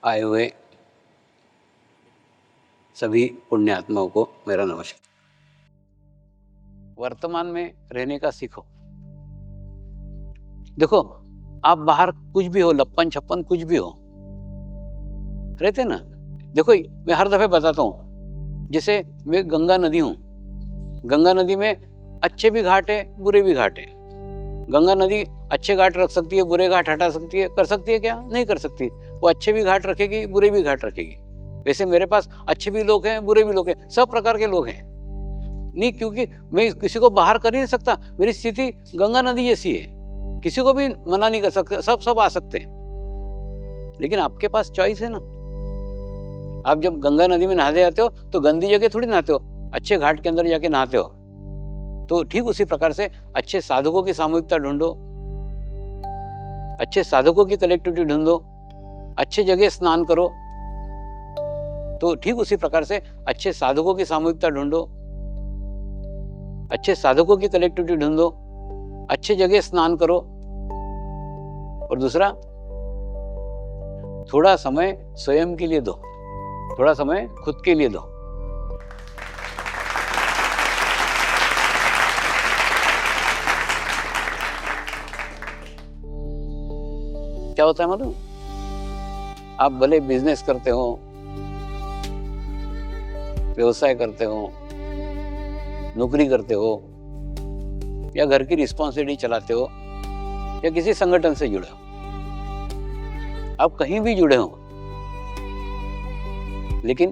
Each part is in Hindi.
आए हुए सभी पुण्यात्माओं को मेरा नमस्कार। वर्तमान में रहने का सीखो। देखो, आप बाहर कुछ भी हो, लप्पन छप्पन कुछ भी हो, रहते ना। देखो, मैं हर दफे बताता हूँ, जैसे मैं गंगा नदी हूँ, गंगा नदी में अच्छे भी घाट है, बुरे भी घाट है। गंगा नदी अच्छे घाट रख सकती है, बुरे घाट हटा सकती है, कर सकती है क्या? नहीं कर सकती। वो अच्छे भी घाट रखेगी, बुरे भी घाट रखेगी। वैसे मेरे पास अच्छे भी लोग हैं, बुरे भी लोग हैं, सब प्रकार के लोग हैं। नहीं, क्योंकि मैं किसी को बाहर कर ही नहीं सकता। मेरी स्थिति गंगा नदी जैसी है, किसी को भी मना नहीं कर सकते, सब आ सकते हैं। लेकिन आपके पास चॉइस है ना। आप जब गंगा नदी में नहाते जाते हो तो गंदी जगह थोड़ी नहाते हो, अच्छे घाट के अंदर जाके नहाते हो। तो ठीक उसी प्रकार से अच्छे साधकों की सामूहिकता ढूंढो, अच्छे साधकों की कलेक्टिविटी ढूंढो, अच्छे जगह स्नान करो। तो ठीक उसी प्रकार से अच्छे साधकों की सामूहिकता ढूंढो, अच्छे साधकों की कलेक्टिविटी ढूंढो, अच्छे जगह स्नान करो। और दूसरा, थोड़ा समय स्वयं के लिए दो, थोड़ा समय खुद के लिए दो। क्या होता है मालूम? आप भले बिजनेस करते हो, व्यवसाय करते हो, नौकरी करते हो, या घर की रिस्पॉन्सिबिलिटी चलाते हो, या किसी संगठन से जुड़े हो, आप कहीं भी जुड़े हो, लेकिन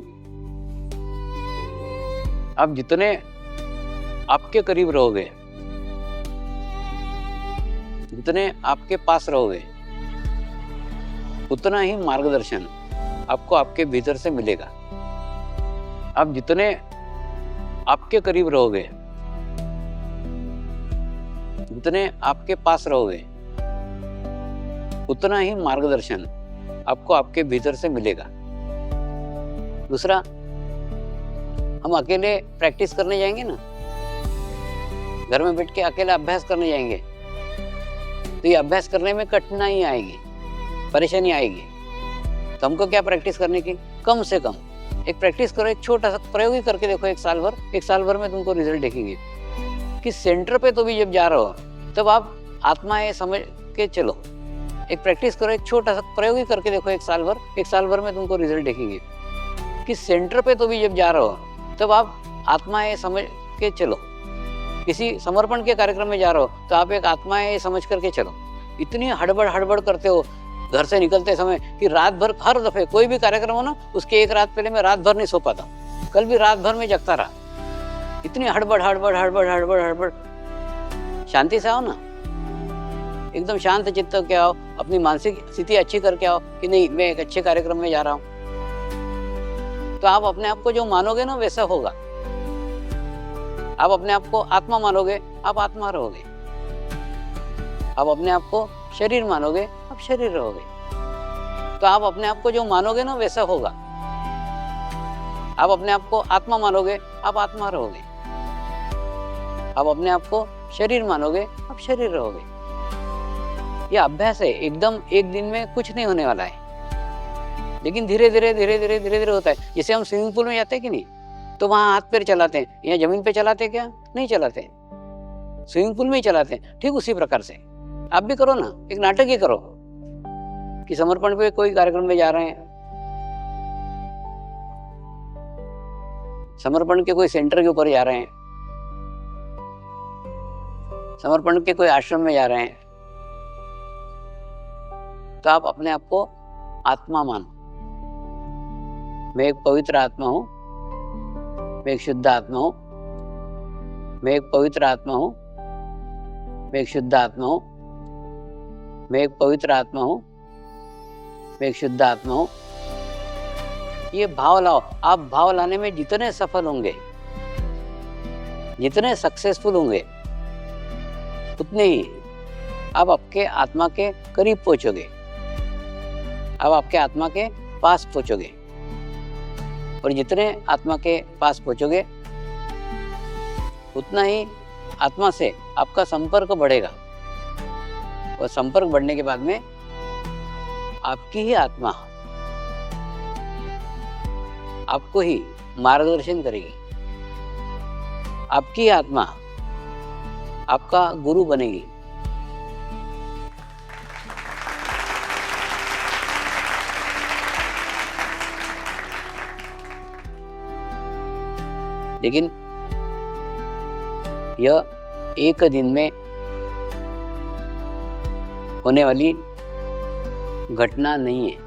आप जितने आपके करीब रहोगे, जितने आपके पास रहोगे, उतना ही मार्गदर्शन आपको आपके भीतर से मिलेगा। आप जितने आपके करीब रहोगे, जितने आपके पास रहोगे, उतना ही मार्गदर्शन आपको आपके भीतर से मिलेगा। दूसरा, हम अकेले प्रैक्टिस करने जाएंगे ना, घर में बैठ के अकेले अभ्यास करने जाएंगे, तो ये अभ्यास करने में कठिनाई आएगी, परेशानी आएगी। तो हमको क्या प्रैक्टिस करने की? कम से कम एक प्रैक्टिस करो, एक छोटा सा प्रयोग ही करके देखो, एक साल भर में तुमको रिजल्ट देखेंगे कि सेंटर पे तो भी जब जा रहे हो तब आप आत्मा है समझ के चलो। एक प्रैक्टिस करो, एक छोटा सा प्रयोग ही करके देखो, एक साल भर में तुमको रिजल्ट देखेंगे कि सेंटर पे तो भी जब जा रहे हो तब आप आत्मा है समझ के चलो। किसी समर्पण के कार्यक्रम में जा रहे हो तो आप एक आत्मा है समझ करके चलो। इतनी हड़बड़ करते हो घर से निकलते समय कि रात भर, हर दफे कोई भी कार्यक्रम हो ना, उसके एक रात पहले मैं रात भर नहीं सो पाता। कल भी रात भर में जगता रहा। इतनी हड़बड़। शांति से आओ ना, एकदम शांत चित्त के आओ, अपनी मानसिक स्थिति अच्छी करके आओ कि नहीं, मैं एक अच्छे कार्यक्रम में जा रहा हूँ। तो आप अपने आप को जो मानोगे ना, वैसा होगा। आप अपने आप को आत्मा मानोगे, आप आत्मा रहोगे। आप अपने आप को शरीर मानोगे, आप शरीर रहोगे। तो आप अपने आप को जो मानोगे ना, वैसा होगा। आप अपने आप को आत्मा मानोगे, आप आत्मा रहोगे। आप अपने आप को शरीर मानोगे, आप शरीर रहोगे। यह अभ्यास है, एकदम एक दिन में कुछ नहीं होने वाला है, लेकिन धीरे धीरे होता है। जैसे हम स्विमिंग पूल में जाते हैं कि नहीं, तो वहां हाथ पैर चलाते हैं, यहाँ जमीन पे चलाते क्या? नहीं चलाते, स्विमिंग पूल में ही चलाते हैं। ठीक उसी प्रकार से आप भी करो ना, एक नाटक ही करो कि समर्पण पे कोई कार्यक्रम में जा रहे हैं, समर्पण के कोई सेंटर के ऊपर जा रहे हैं, समर्पण के कोई आश्रम में जा रहे हैं, तो आप अपने आप को आत्मा मानो। मैं एक पवित्र आत्मा हूं, मैं एक शुद्ध आत्मा हूं, मैं एक पवित्र आत्मा हूं, मैं एक शुद्ध आत्मा हूं, मैं एक पवित्र आत्मा हूं, मैं एक शुद्ध आत्मा हूं। ये भाव लाओ। आप भाव लाने में जितने सफल होंगे, जितने सक्सेसफुल होंगे, उतने ही आप आपके आत्मा के करीब पहुंचोगे, आप आपके आत्मा के पास पहुंचोगे। और जितने आत्मा के पास पहुंचोगे, उतना ही आत्मा से आपका संपर्क बढ़ेगा। और संपर्क बढ़ने के बाद में आपकी ही आत्मा आपको ही मार्गदर्शन करेगी। आपकी आत्मा आपका गुरु बनेगी। लेकिन यह एक दिन में होने वाली घटना नहीं है,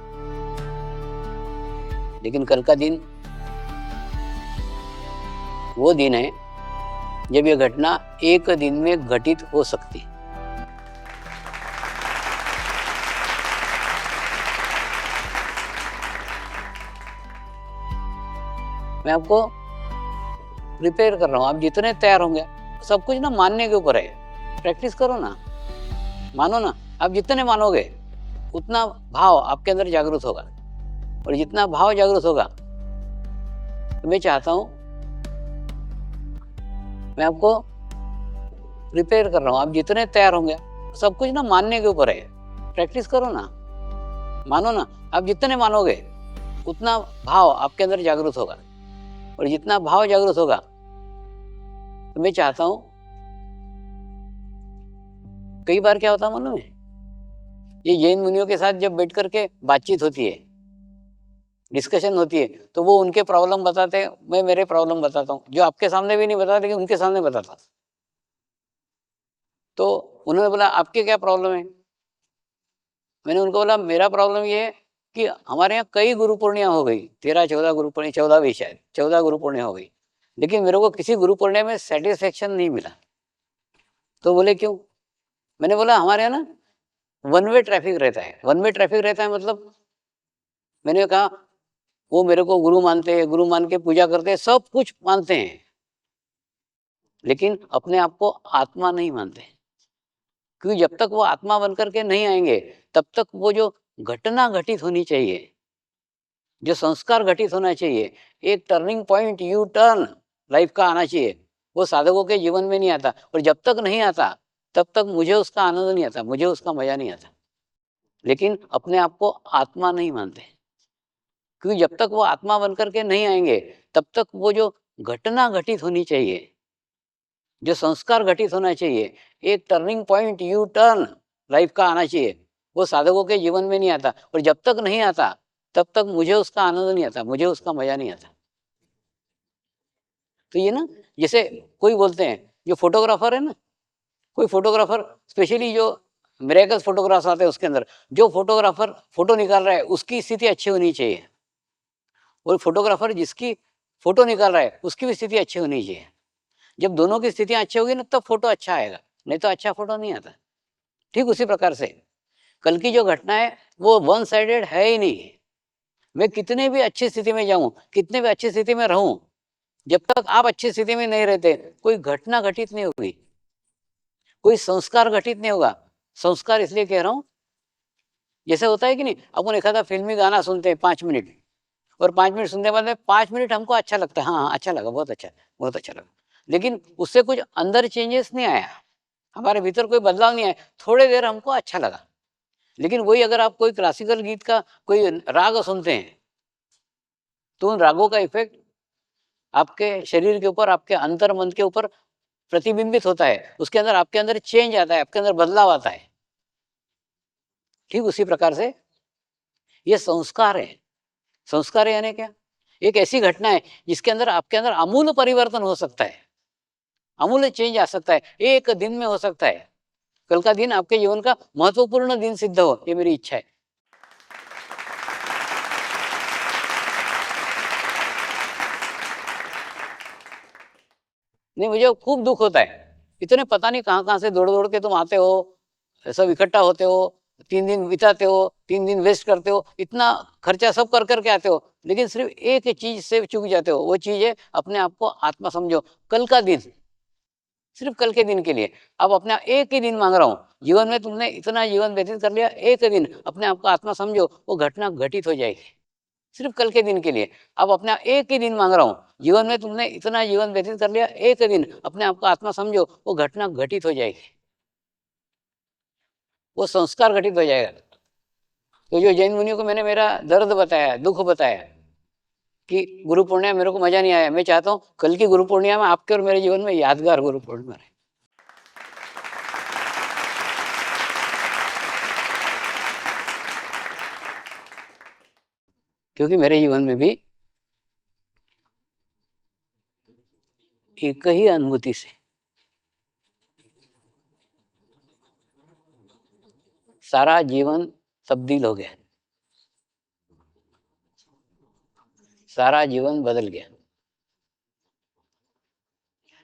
लेकिन कल का दिन वो दिन है जब यह घटना एक दिन में घटित हो सकती है। मैं आपको प्रिपेयर कर रहा हूं, आप जितने तैयार होंगे, सब कुछ ना मानने के ऊपर है। प्रैक्टिस करो ना, मानो ना। आप जितने मानोगे उतना भाव आपके अंदर जागृत होगा, और जितना भाव जागृत होगा, तो मैं चाहता हूं, मैं आपको प्रिपेयर कर रहा हूं, आप जितने तैयार होंगे, सब कुछ ना मानने के ऊपर है। प्रैक्टिस करो ना, मानो ना। आप जितने मानोगे उतना भाव आपके अंदर जागृत होगा, और जितना भाव जागृत होगा, तो मैं चाहता हूं, कई बार क्या होता है मालूम है, ये जैन मुनियों के साथ जब बैठ करके बातचीत होती है, डिस्कशन होती है, तो वो उनके प्रॉब्लम बताते हैं, मैं मेरे प्रॉब्लम बताता हूँ, जो आपके सामने भी नहीं बताता, लेकिन उनके सामने बताता। तो उन्होंने बोला आपके क्या प्रॉब्लम है? मैंने उनको बोला मेरा प्रॉब्लम ये है कि हमारे यहाँ कई गुरु पूर्णिया हो गई, 13-14 गुरु पूर्णिया, 14 भी शायद 14 गुरु पूर्णिया हो गई, लेकिन मेरे को किसी गुरु पूर्णिया में सेटिस्फेक्शन नहीं मिला। तो बोले क्यों? मैंने बोला हमारे यहाँ ना वन वे ट्रैफिक रहता है। वन वे ट्रैफिक रहता है मतलब, मैंने कहा वो मेरे को गुरु मानते हैं, गुरु मान के पूजा करते हैं, सब कुछ मानते हैं, लेकिन अपने आप को आत्मा नहीं मानते। क्योंकि जब तक वो आत्मा बनकर के नहीं आएंगे, तब तक वो जो घटना घटित होनी चाहिए, जो संस्कार घटित होना चाहिए, एक turning point, U turn life का आना चाहिए, वो साधकों के जीवन में नहीं आता। और जब तक नहीं आता, तब तक मुझे उसका आनंद नहीं आता, मुझे उसका मजा नहीं आता। लेकिन अपने आप को आत्मा नहीं मानते, क्योंकि जब तक वो आत्मा बनकर के नहीं आएंगे, तब तक वो जो घटना घटित होनी चाहिए, जो संस्कार घटित होना चाहिए, एक turning point, U turn life का आना चाहिए, वो साधकों के जीवन में नहीं आता। और जब तक नहीं आता, तब तक मुझे उसका आनंद नहीं आता, मुझे उसका मजा नहीं आता। तो ये ना, जैसे कोई बोलते हैं, जो फोटोग्राफर है ना, कोई फोटोग्राफर, स्पेशली जो मिरेकल्स फोटोग्राफ्स आते हैं, उसके अंदर जो फोटोग्राफर फोटो निकाल रहा है, उसकी स्थिति अच्छी होनी चाहिए, और फोटोग्राफर जिसकी फोटो निकाल रहा है, उसकी भी स्थिति अच्छी होनी चाहिए। जब दोनों की स्थितियां अच्छी होगी ना, तब फोटो अच्छा आएगा, नहीं तो अच्छा फोटो नहीं आता। ठीक उसी प्रकार से कल की जो घटना है, वो वन साइडेड है ही नहीं। मैं कितने भी अच्छी स्थिति में जाऊं, कितने भी अच्छी स्थिति में रहूं, जब तक आप अच्छी स्थिति में नहीं रहते, कोई घटना घटित नहीं होगी, कोई संस्कार घटित नहीं होगा। संस्कार इसलिए कह रहा हूं, जैसे होता है कि नहीं, अपन एक आधा फिल्मी गाना सुनते हैं 5 मिनट, और 5 मिनट सुनने के बाद में 5 मिनट हमको अच्छा लगता है, हाँ हाँ अच्छा लगा, बहुत अच्छा, बहुत अच्छा लगा, लेकिन उससे कुछ अंदर चेंजेस नहीं आया, हमारे भीतर कोई बदलाव नहीं आया। थोड़ी देर हमको अच्छा लगा, लेकिन वही अगर आप कोई क्लासिकल गीत का कोई राग सुनते हैं, तो उन रागों का इफेक्ट आपके शरीर के ऊपर, आपके अंतर मन के ऊपर प्रतिबिंबित होता है, उसके अंदर आपके अंदर चेंज आता है, आपके अंदर बदलाव आता है। ठीक उसी प्रकार से ये संस्कार है। संस्कार यानी क्या? एक ऐसी घटना है जिसके अंदर आपके अंदर आमूल परिवर्तन हो सकता है, आमूल चेंज आ सकता है, एक दिन में हो सकता है। कल का दिन आपके जीवन का महत्वपूर्ण दिन सिद्ध हो, ये मेरी इच्छा है। नहीं, मुझे खूब दुख होता है, इतने पता नहीं कहाँ कहाँ से दौड़ दौड़ के तुम आते हो, सब इकट्ठा होते हो, 3 दिन बिताते हो, 3 दिन वेस्ट करते हो, इतना खर्चा सब कर करके आते हो, लेकिन सिर्फ एक चीज से चूक जाते हो, वो चीज है अपने आप को आत्मा समझो। कल का दिन, सिर्फ कल के दिन के लिए अब अपना एक ही दिन मांग रहा हूँ, जीवन में तुमने इतना जीवन व्यतीत कर लिया, एक दिन अपने आप को आत्मा समझो, वो घटना घटित हो जाएगी। सिर्फ कल के दिन के लिए अब अपना एक ही दिन मांग रहा हूँ, जीवन में तुमने इतना जीवन व्यतीत कर लिया, एक दिन अपने आप को आत्मा समझो, वो घटना घटित हो जाएगी, वो संस्कार घटित हो जाएगा। तो जो जैन मुनियों को मैंने मेरा दर्द बताया, दुख बताया, कि गुरु पूर्णिमा मेरे को मजा नहीं आया, मैं चाहता हूँ कल की गुरु पूर्णिमा में आपके और मेरे जीवन में यादगार गुरु पूर्णिमा रहे। क्योंकि मेरे जीवन में भी एक ही अनुभूति से सारा जीवन तब्दील हो गया, सारा जीवन बदल गया।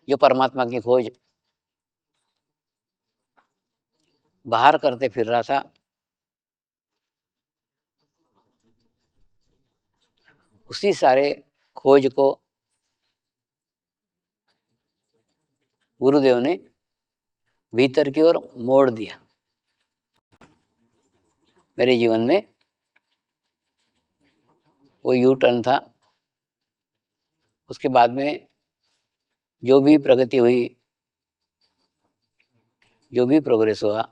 जो परमात्मा की खोज बाहर करते फिर रहा था, उसी सारे खोज को गुरुदेव ने भीतर की ओर मोड़ दिया। मेरे जीवन में वो यू टर्न था। उसके बाद में जो भी प्रगति हुई, जो भी प्रोग्रेस हुआ,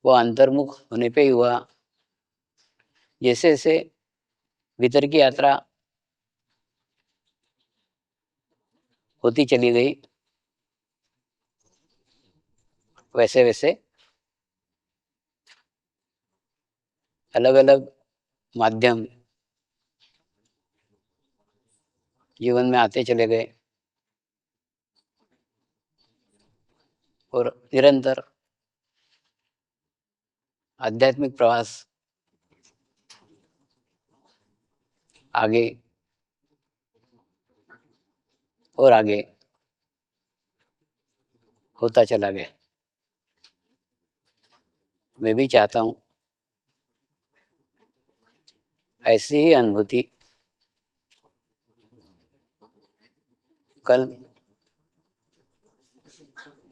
वो अंतर्मुख होने पे ही हुआ। जैसे जैसे भीतर की यात्रा होती चली गई, वैसे वैसे अलग अलग माध्यम जीवन में आते चले गए और निरंतर आध्यात्मिक प्रवास आगे और आगे होता चला गया। मैं भी चाहता हूँ ऐसी ही अनुभूति कल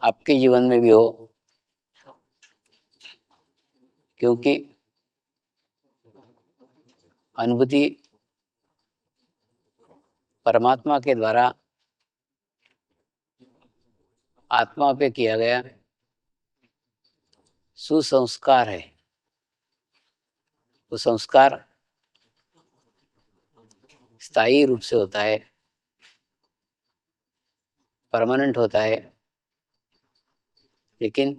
आपके जीवन में भी हो, क्योंकि अनुभूति परमात्मा के द्वारा आत्मा पे किया गया सुसंस्कार है। वो संस्कार स्थायी रूप से होता है, परमानेंट होता है, लेकिन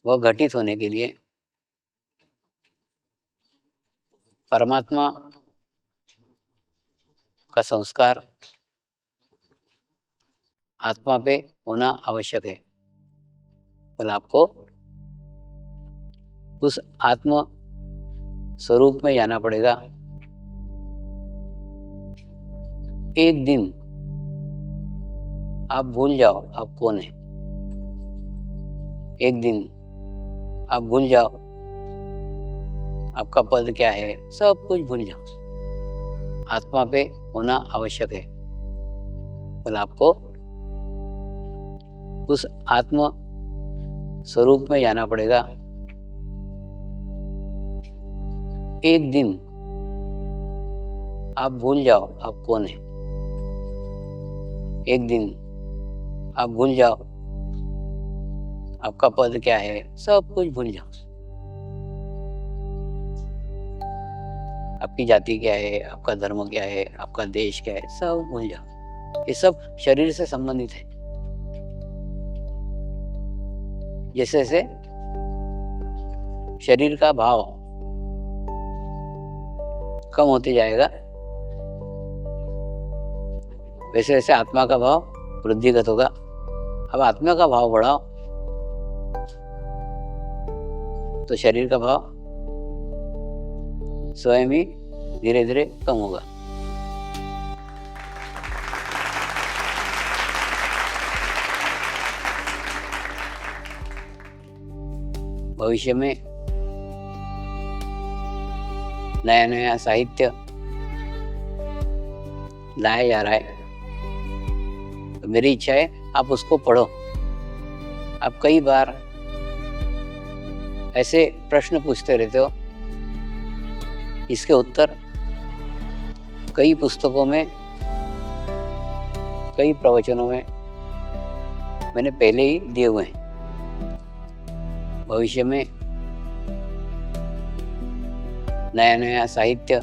वह घटित होने के लिए परमात्मा का संस्कार आत्मा पे होना आवश्यक है। पर आपको उस आत्म स्वरूप में जाना पड़ेगा। एक दिन आप भूल जाओ आप कौन है, एक दिन आप भूल जाओ आपका पद क्या है, सब कुछ भूल जाओ। आत्मा पे होना आवश्यक है। पर आपको उस आत्म स्वरूप में जाना पड़ेगा। एक दिन आप भूल जाओ आप कौन है, एक दिन आप भूल जाओ आपका पद क्या है, सब कुछ भूल जाओ। आपकी जाति क्या है, आपका धर्म क्या है, आपका देश क्या है, सब भूल जाओ। ये सब शरीर से संबंधित है। जैसे जैसे शरीर का भाव कम होते जाएगा, वैसे वैसे आत्मा का भाव वृद्धिगत होगा। अब आत्मा का भाव बढ़ाओ तो शरीर का भाव स्वयं ही धीरे धीरे कम होगा। भविष्य में नया नया साहित्य लाया जा रहा है, तो मेरी इच्छा है आप उसको पढ़ो। आप कई बार ऐसे प्रश्न पूछते रहते हो, इसके उत्तर कई पुस्तकों में, कई प्रवचनों में मैंने पहले ही दिए हुए हैं। भविष्य में नया नया साहित्य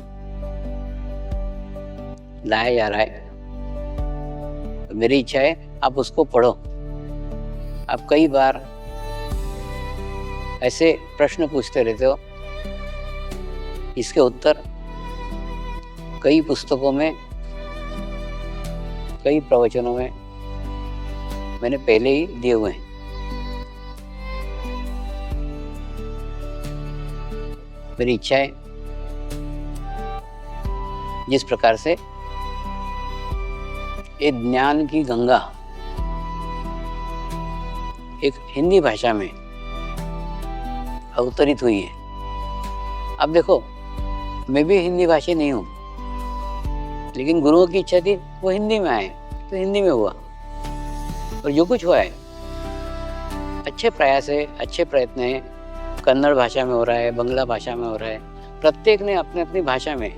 लाया जा रहा है। तो मेरी इच्छा है आप उसको पढ़ो। आप कई बार ऐसे प्रश्न पूछते रहते हो, इसके उत्तर कई पुस्तकों में, कई प्रवचनों में मैंने पहले ही दिए हुए हैं। मेरी इच्छा है जिस प्रकार से ये ज्ञान की गंगा एक हिंदी भाषा में अवतरित हुई है। अब देखो, मैं भी हिंदी भाषी नहीं हूँ, लेकिन गुरुओं की इच्छा थी वो हिंदी में आए, तो हिंदी में हुआ। और जो कुछ हुआ है अच्छे प्रयास है, अच्छे प्रयत्न है। कन्नड़ भाषा में हो रहा है, बंगला भाषा में हो रहा है। प्रत्येक ने अपनी अपनी भाषा में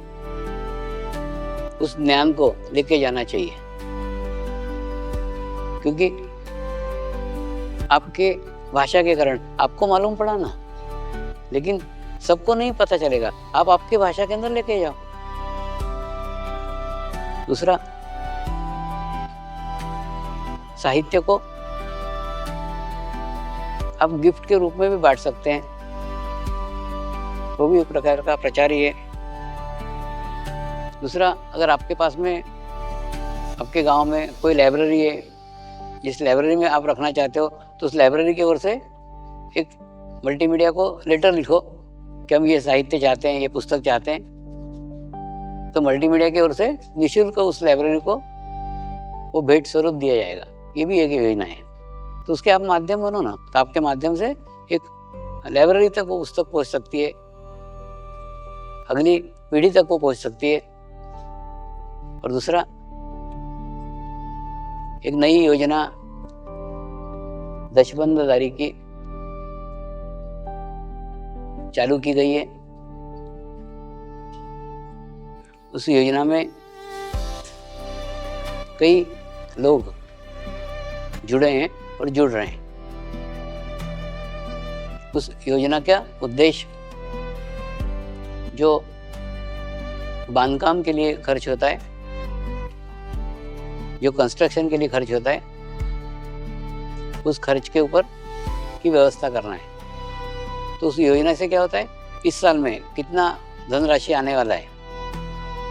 उस ज्ञान को लेके जाना चाहिए, क्योंकि आपके भाषा के कारण आपको मालूम पड़ा ना, लेकिन सबको नहीं पता चलेगा। आप आपकी भाषा के अंदर लेके जाओ। दूसरा, साहित्य को आप गिफ्ट के रूप में भी बांट सकते हैं, वो भी एक प्रकार का प्रचार ही है। दूसरा, अगर आपके पास में, आपके गांव में कोई लाइब्रेरी है, जिस लाइब्रेरी में आप रखना चाहते हो, तो उस लाइब्रेरी की ओर से एक मल्टीमीडिया को लेटर लिखो कि हम ये साहित्य चाहते हैं, ये पुस्तक चाहते हैं। तो मल्टीमीडिया की ओर से निःशुल्क उस लाइब्रेरी को वो भेंट स्वरूप दिया जाएगा। ये भी एक योजना है। तो उसके आप माध्यम बनो ना, तो आपके माध्यम से एक लाइब्रेरी तक वो पुस्तक पहुंच सकती है, अगली पीढ़ी तक वो पहुंच सकती है। और दूसरा, एक नई योजना दशबंधदारी की चालू की गई है। उस योजना में कई लोग जुड़े हैं और जुड़ रहे हैं। उस योजना का उद्देश्य जो बांधकाम के लिए खर्च होता है, जो कंस्ट्रक्शन के लिए खर्च होता है, उस खर्च के ऊपर की व्यवस्था करना है। तो उस योजना से क्या होता है, इस साल में कितना धनराशि आने वाला है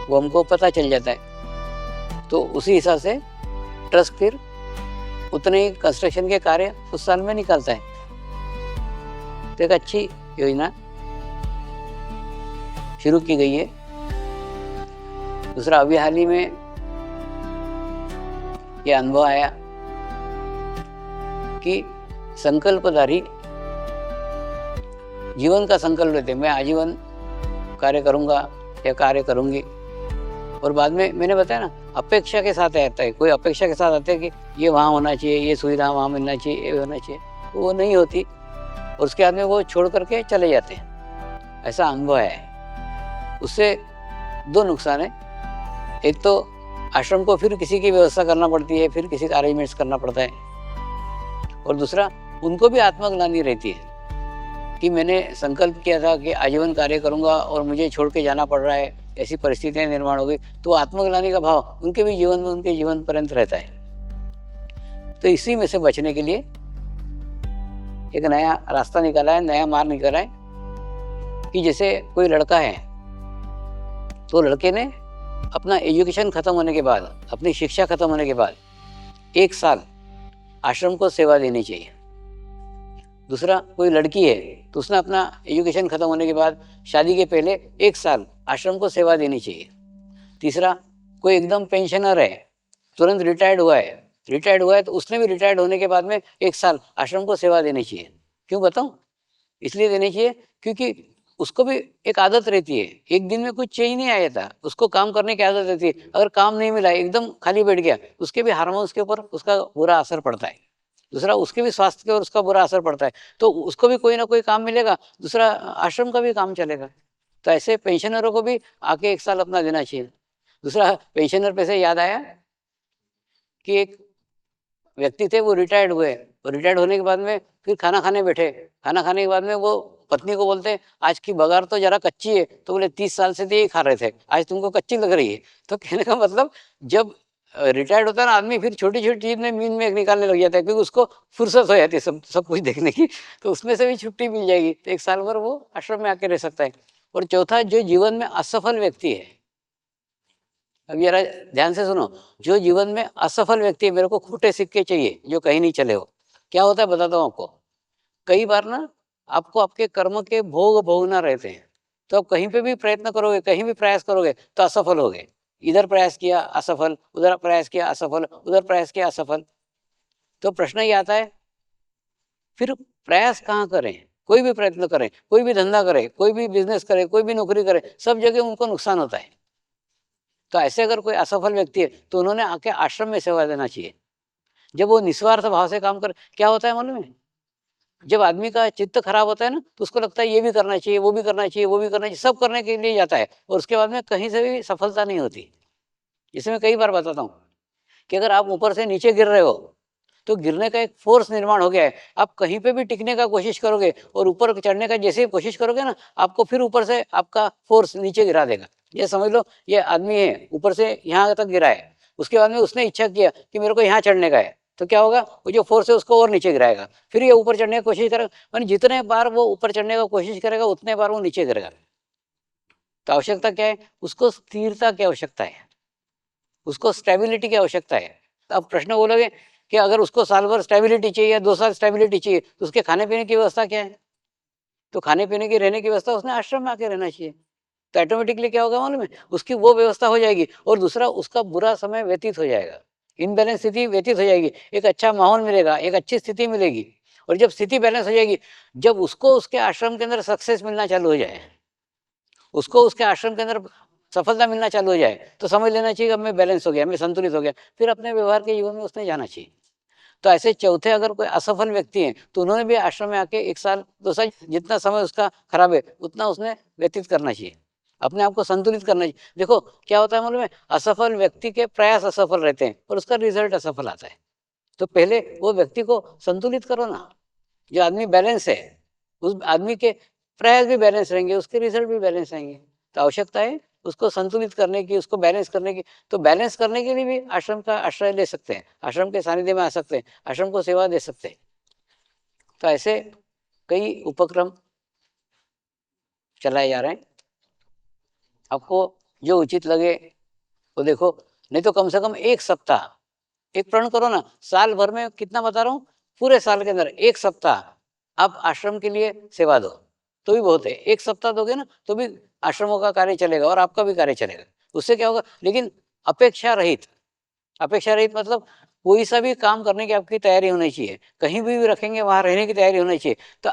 वो हमको पता चल जाता है। तो उसी हिसाब से ट्रस्ट फिर उतने ही कंस्ट्रक्शन के कार्य उस साल में निकालता है। तो एक अच्छी योजना शुरू की गई है। दूसरा, अभी हाल ही में यह अनुभव आया कि संकल्पधारी जीवन का संकल्प लेते, मैं आजीवन कार्य करूंगा या कार्य करूंगी, और बाद में मैंने बताया ना, अपेक्षा के साथ आता है। कोई अपेक्षा के साथ आता है कि ये वहाँ होना चाहिए, ये सुविधा वहाँ मिलना चाहिए, ये होना चाहिए, तो वो नहीं होती, और उसके बाद में वो छोड़ करके चले जाते हैं। ऐसा अनुभव है। उससे दो नुकसान है। एक तो आश्रम को फिर किसी की व्यवस्था करना पड़ती है, फिर किसी का अरेंजमेंट्स करना पड़ता है, और दूसरा, उनको भी आत्मग्लानि रहती है कि मैंने संकल्प किया था कि आजीवन कार्य करूंगा और मुझे छोड़ के जाना पड़ रहा है, ऐसी परिस्थितियां निर्माण हो गई। तो आत्मग्लानि का भाव उनके भी जीवन में, उनके जीवन पर्यंत रहता है। तो इसी में से बचने के लिए एक नया रास्ता निकाला है, नया मार्ग निकाला है कि जैसे कोई लड़का है, तो लड़के ने अपना एजुकेशन खत्म होने के बाद, अपनी शिक्षा खत्म होने के बाद 1 साल आश्रम को सेवा देनी चाहिए। दूसरा, कोई लड़की है तो उसने अपना एजुकेशन खत्म होने के बाद शादी के पहले 1 साल आश्रम को सेवा देनी चाहिए। तीसरा, कोई एकदम पेंशनर है, तुरंत रिटायर्ड हुआ है तो उसने भी रिटायर्ड होने के बाद में 1 साल आश्रम को सेवा देनी चाहिए। क्यों बताऊं? इसलिए देनी चाहिए क्योंकि उसको भी एक आदत रहती है। एक दिन में कुछ चेंज नहीं आया था, उसको काम करने की आदत रहती है। अगर काम नहीं मिला, एकदम खाली बैठ गया, उसके भी हार्मोन्स के ऊपर उसका बुरा असर पड़ता है। दूसरा, उसके भी स्वास्थ्य के ऊपर उसका बुरा असर पड़ता है। तो उसको भी कोई ना कोई काम मिलेगा, दूसरा आश्रम का भी काम चलेगा। तो ऐसे पेंशनरों को भी आके 1 साल अपना देना चाहिए। दूसरा, पेंशनर पे से याद आया कि एक व्यक्ति थे, वो रिटायर्ड हुए, और रिटायर्ड होने के बाद में फिर खाना खाने बैठे। खाना खाने के बाद में वो पत्नी को बोलते हैं आज की बघार तो जरा कच्ची है, तो बोले 30 साल से तो यही खा रहे थे, आज तुमको कच्ची लग रही है। तो कहने का मतलब जब रिटायर्ड होता है ना आदमी, फिर छोटी-छोटी चीज़ में नींद में निकालने लग जाता है, क्योंकि उसको फुर्सत हो जाती है सब सब कुछ देखने की, तो उसमें से भी छुट्टी मिल जाएगी, तो 1 साल भर वो आश्रम में आके रह सकता है। और चौथा, जो जीवन में असफल व्यक्ति है, अब जरा ध्यान से सुनो, जो जीवन में असफल व्यक्ति है, मेरे को खोटे सिक्के चाहिए जो कहीं नहीं चले हो, क्या होता है बताता हूँ आपको। कई बार ना आपको आपके कर्म के भोग भोगना रहते हैं, तो आप कहीं पे भी प्रयत्न करोगे, कहीं भी प्रयास करोगे तो असफल होगे। इधर प्रयास किया असफल, उधर प्रयास किया असफल, उधर प्रयास किया असफल। तो प्रश्न ये आता है, फिर प्रयास कहाँ करें? कोई भी प्रयत्न करें, कोई भी धंधा करे, कोई भी बिजनेस करे, कोई भी नौकरी करे, सब जगह उनको नुकसान होता है। तो ऐसे अगर कोई असफल व्यक्ति है तो उन्होंने आके आश्रम में सेवा देना चाहिए। जब वो निस्वार्थ भाव से काम करे, क्या होता है मालूम है? जब आदमी का चित्त खराब होता है ना, तो उसको लगता है ये भी करना चाहिए, वो भी करना चाहिए, वो भी करना चाहिए, सब करने के लिए जाता है और उसके बाद में कहीं से भी सफलता नहीं होती। जैसे मैं कई बार बताता हूँ कि अगर आप ऊपर से नीचे गिर रहे हो, तो गिरने का एक फोर्स निर्माण हो गया है। आप कहीं पे भी टिकने का कोशिश करोगे और ऊपर चढ़ने का जैसे ही कोशिश करोगे ना, आपको फिर ऊपर से आपका फोर्स नीचे गिरा देगा। ये समझ लो, ये आदमी है ऊपर से यहाँ तक गिरा है, उसके बाद में उसने इच्छा किया कि मेरे को यहाँ चढ़ने का है, तो क्या होगा, वो जो फोर्स है उसको और नीचे गिराएगा, फिर ये ऊपर चढ़ने की कोशिश करेगा, यानी जितने बार वो ऊपर चढ़ने का कोशिश करेगा उतने बार वो नीचे गिरेगा। तो आवश्यकता क्या है, उसको स्थिरता की आवश्यकता है, उसको स्टेबिलिटी की आवश्यकता है। अब प्रश्न बोलोगे कि अगर उसको साल भर स्टेबिलिटी चाहिए या 2 साल स्टेबिलिटी चाहिए, तो उसके खाने पीने की व्यवस्था क्या है? तो खाने पीने की, रहने की व्यवस्था उसने आश्रम में आके रहना चाहिए। तो ऑटोमेटिकली क्या होगा मालूम है, उसकी वो व्यवस्था हो जाएगी और दूसरा उसका बुरा समय व्यतीत हो जाएगा, इनबैलेंस स्थिति व्यतीत हो जाएगी, एक अच्छा माहौल मिलेगा, एक अच्छी स्थिति मिलेगी। और जब स्थिति बैलेंस हो जाएगी, जब उसको उसके आश्रम के अंदर सक्सेस मिलना चालू हो जाए, उसको उसके आश्रम के अंदर सफलता मिलना चालू हो जाए, तो समझ लेना चाहिए अब मैं बैलेंस हो गया, मैं संतुलित हो गया, फिर अपने व्यवहार के जीवन में उसने जाना चाहिए। तो ऐसे चौथे अगर कोई असफल व्यक्ति हैं, तो उन्होंने भी आश्रम में आके 1 साल 2 साल, जितना समय उसका खराब है उतना उसने व्यतीत करना चाहिए, अपने आप को संतुलित करना चाहिए। देखो क्या होता है मालूम है, असफल व्यक्ति के प्रयास असफल रहते हैं और उसका रिजल्ट असफल आता है। तो पहले वो व्यक्ति को संतुलित करो ना। जो आदमी बैलेंस है, उस आदमी के प्रयास भी बैलेंस रहेंगे, उसके रिजल्ट भी बैलेंस आएंगे। तो आवश्यकता है उसको संतुलित करने की, उसको बैलेंस करने की। तो बैलेंस करने के लिए भी आश्रम का आश्रय ले सकते हैं, आश्रम के सानिध्य में आ सकते हैं, आश्रम को सेवा दे सकते हैं। तो ऐसे कई उपक्रम चलाए जा रहे हैं, आपको जो उचित लगे वो देखो। नहीं तो कम से कम 1 सप्ताह एक प्रण करो ना, साल भर में कितना बता रहा हूँ, पूरे साल के अंदर 1 सप्ताह आप आश्रम के लिए सेवा दो, तो भी बहुत है। 1 सप्ताह दोगे ना तो भी आश्रमों का कार्य चलेगा और आपका भी कार्य चलेगा। उससे क्या होगा, लेकिन अपेक्षा रहित, अपेक्षा रहित मतलब कोई सा भी काम करने की आपकी तैयारी होनी चाहिए, कहीं भी रखेंगे वहां रहने की तैयारी होनी चाहिए। तो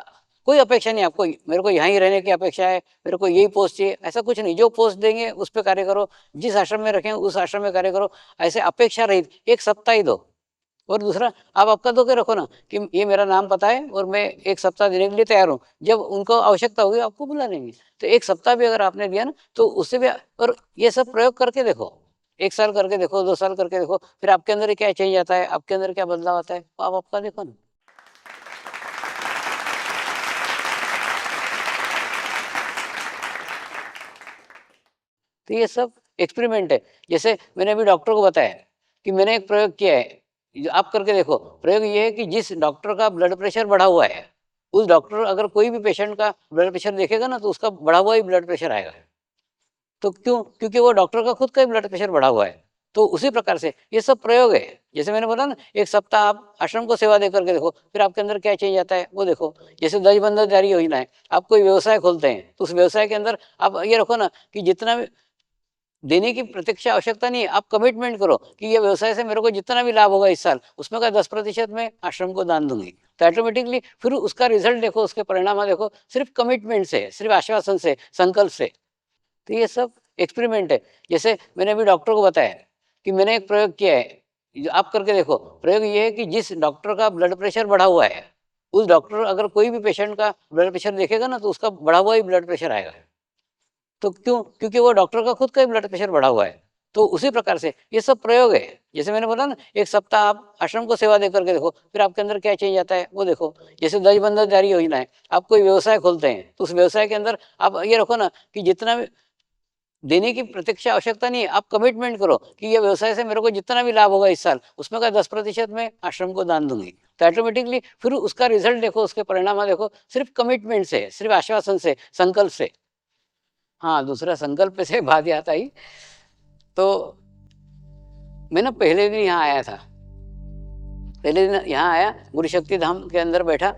कोई अपेक्षा नहीं आपको, मेरे को यहाँ ही रहने की अपेक्षा है, मेरे को यही पोस्ट चाहिए, ऐसा कुछ नहीं। जो पोस्ट देंगे उस पर कार्य करो, जिस आश्रम में रखें उस आश्रम में कार्य करो। ऐसे अपेक्षा रहित 1 सप्ताह ही दो। और दूसरा, आप आपका दो के रखो ना कि ये मेरा नाम पता है और मैं 1 सप्ताह देने के लिए तैयार हूँ, जब उनको आवश्यकता होगी आपको बुला लेंगे। तो 1 सप्ताह भी अगर आपने दिया ना तो उससे भी, और ये सब प्रयोग करके देखो, 1 साल करके देखो, 2 साल करके देखो, फिर आपके अंदर क्या चेंज आता है, आपके अंदर क्या बदलाव आता है, आप आपका देखो ना। तो ये सब एक्सपेरिमेंट है। जैसे मैंने अभी डॉक्टर को बताया कि मैंने एक प्रयोग किया है, आप करके देखो। प्रयोग ये है कि जिस डॉक्टर का ब्लड प्रेशर बढ़ा हुआ है, उस डॉक्टर अगर कोई भी पेशेंट का ब्लड प्रेशर देखेगा ना तो उसका बढ़ा हुआ ही ब्लड प्रेशर आएगा। तो क्यों? क्योंकि वो डॉक्टर का खुद का ही ब्लड प्रेशर बढ़ा हुआ है। तो उसी प्रकार से ये सब प्रयोग है। जैसे मैंने बोला ना, 1 सप्ताह आप आश्रम को सेवा दे करके देखो, फिर आपके अंदर क्या चेंज आता है वो देखो। जैसे दशबंधनधारी योजना है, आप कोई व्यवसाय खोलते हैं तो उस व्यवसाय के अंदर आप ये रखो ना कि जितना भी देने की प्रत्यक्ष आवश्यकता नहीं है, आप कमिटमेंट करो कि ये व्यवसाय से मेरे को जितना भी लाभ होगा इस साल, उसमें का 10% मैं आश्रम को दान दूंगी। तो ऑटोमेटिकली फिर उसका रिजल्ट देखो, उसके परिणाम देखो, सिर्फ कमिटमेंट से, सिर्फ आश्वासन से, संकल्प से। तो ये सब एक्सपेरिमेंट है। जैसे मैंने अभी डॉक्टर को बताया कि मैंने एक प्रयोग किया है, आप करके देखो। प्रयोग ये है कि जिस डॉक्टर का ब्लड प्रेशर बढ़ा हुआ है, उस डॉक्टर अगर कोई भी पेशेंट का ब्लड प्रेशर देखेगा ना तो उसका बढ़ा हुआ ही ब्लड प्रेशर आएगा। तो क्यों? क्योंकि वो डॉक्टर का खुद का ही ब्लड प्रेशर बढ़ा हुआ है। तो उसी प्रकार से ये सब प्रयोग है। जैसे मैंने बोला ना, एक सप्ताह आप आश्रम को सेवा दे करके देखो, फिर आपके अंदर क्या चेंज आता है वो देखो। जैसे दज बंधनधारी योजना है, आप कोई व्यवसाय खोलते हैं तो उस व्यवसाय के अंदर आप ये रखो ना कि जितना भी देने की प्रत्यक्ष आवश्यकता नहीं है, आप कमिटमेंट करो कि ये व्यवसाय से मेरे को जितना भी लाभ होगा इस साल, उसमें का 10% मैं आश्रम को दान दूंगी। तो ऑटोमेटिकली फिर उसका रिजल्ट देखो, उसके परिणाम देखो, सिर्फ कमिटमेंट से, सिर्फ आश्वासन से, संकल्प से। हाँ, दूसरा संकल्प से बात याद आई, तो मैं ना पहले दिन यहाँ आया था। पहले दिन यहाँ आया, गुरु शक्ति धाम के अंदर बैठा।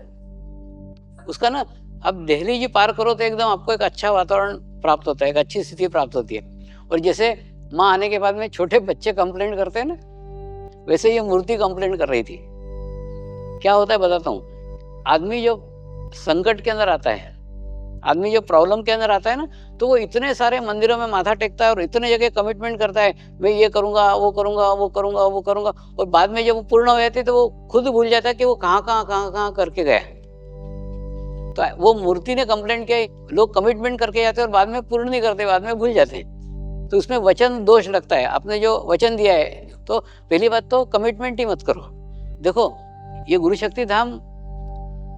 उसका ना, अब दिल्ली जी पार करो तो एकदम आपको एक अच्छा वातावरण प्राप्त होता है, एक अच्छी स्थिति प्राप्त होती है। और जैसे माँ आने के बाद में छोटे बच्चे कंप्लेंट करते हैं ना, वैसे ये मूर्ति कंप्लेंट कर रही थी। क्या होता है बताता हूँ। आदमी जो संकट के अंदर आता है, आदमी जो प्रॉब्लम के अंदर आता है ना, तो वो इतने सारे मंदिरों में माथा टेकता है और इतने जगह कमिटमेंट करता है, मैं ये करूंगा, वो करूंगा, वो करूंगा, वो करूंगा, और बाद में जब वो पूर्ण हो जाती है तो वो खुद भूल जाता है कि वो कहाँ करके गया। तो वो मूर्ति ने कंप्लेंट किया, लोग कमिटमेंट करके जाते हैं और बाद में पूर्ण नहीं करते, बाद में भूल जाते हैं। तो उसमें वचन दोष लगता है। आपने जो वचन दिया है, तो पहली बात तो कमिटमेंट ही मत करो। देखो, ये गुरु शक्ति धाम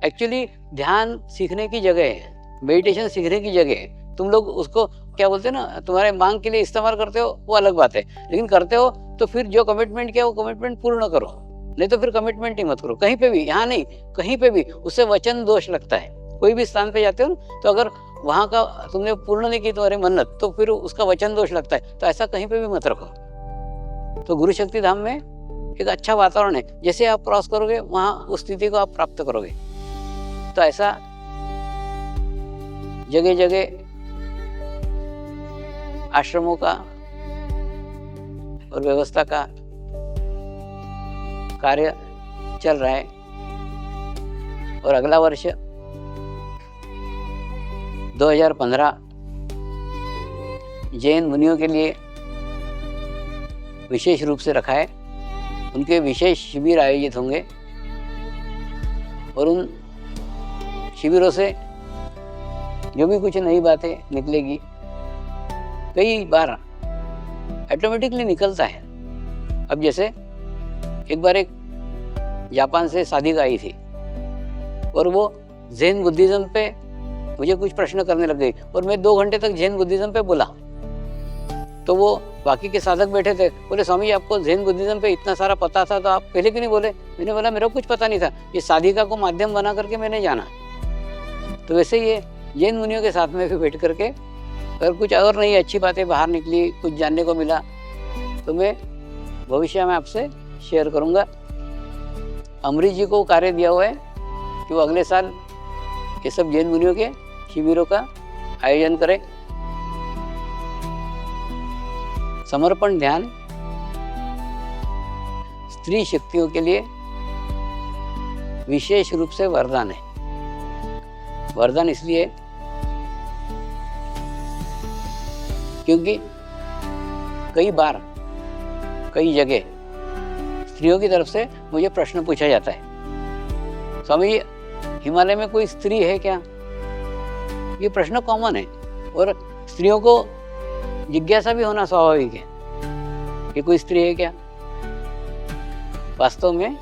एक्चुअली ध्यान सीखने की जगह है, मेडिटेशन सीखने की जगह है। तुम लोग उसको क्या बोलते हैं ना, तुम्हारे मांग के लिए इस्तेमाल करते हो, वो अलग बात है, लेकिन करते हो तो फिर जो कमिटमेंट किया वो कमिटमेंट पूर्ण करो, नहीं तो फिर कमिटमेंट ही मत करो कहीं पे भी। यहाँ नहीं, कहीं पे भी उससे वचन दोष लगता है। कोई भी स्थान पे जाते हो ना, तो अगर वहाँ का तुमने पूर्ण नहीं की तुम्हारी मन्नत, तो फिर उसका वचन दोष लगता है। तो ऐसा कहीं पे भी मत रखो। तो गुरु शक्ति धाम में एक अच्छा वातावरण है, जैसे आप क्रॉस करोगे वहाँ उस स्थिति को आप प्राप्त करोगे। तो ऐसा जगह जगह आश्रमों का और व्यवस्था का कार्य चल रहा है। और अगला वर्ष 2015 जैन मुनियों के लिए विशेष रूप से रखा है। उनके विशेष शिविर आयोजित होंगे और उन शिविरों से जो भी कुछ नई बातें निकलेगी, कई बार ऑटोमेटिकली निकलता है। अब जैसे एक बार एक जापान से साधिका आई थी और वो जैन बुद्धिज्म पे मुझे कुछ प्रश्न करने लग गई और मैं 2 घंटे तक जैन बुद्धिज्म पे बोला। तो वो बाकी के साधक बैठे थे, बोले स्वामी जी आपको जैन बुद्धिज्म पे इतना सारा पता था तो आप पहले क्यों नहीं बोले? मैंने बोला मेरे को कुछ पता नहीं था, ये साधिका को माध्यम बना करके मैंने जाना। तो वैसे ये जैन मुनियों के साथ में भी बैठ करके अगर कुछ और नई अच्छी बातें बाहर निकली, कुछ जानने को मिला, तो मैं भविष्य में आपसे शेयर करूँगा। अमरीश जी को कार्य दिया हुआ है कि वो अगले साल ये सब जैन मुनियों के शिविरों का आयोजन करें। समर्पण ध्यान स्त्री शक्तियों के लिए विशेष रूप से वरदान है। वरदान इसलिए क्योंकि कई बार कई जगह स्त्रियों की तरफ से मुझे प्रश्न पूछा जाता है, स्वामी जी हिमालय में कोई स्त्री है क्या? ये प्रश्न कॉमन है और स्त्रियों को जिज्ञासा भी होना स्वाभाविक है कि कोई स्त्री है क्या। वास्तव में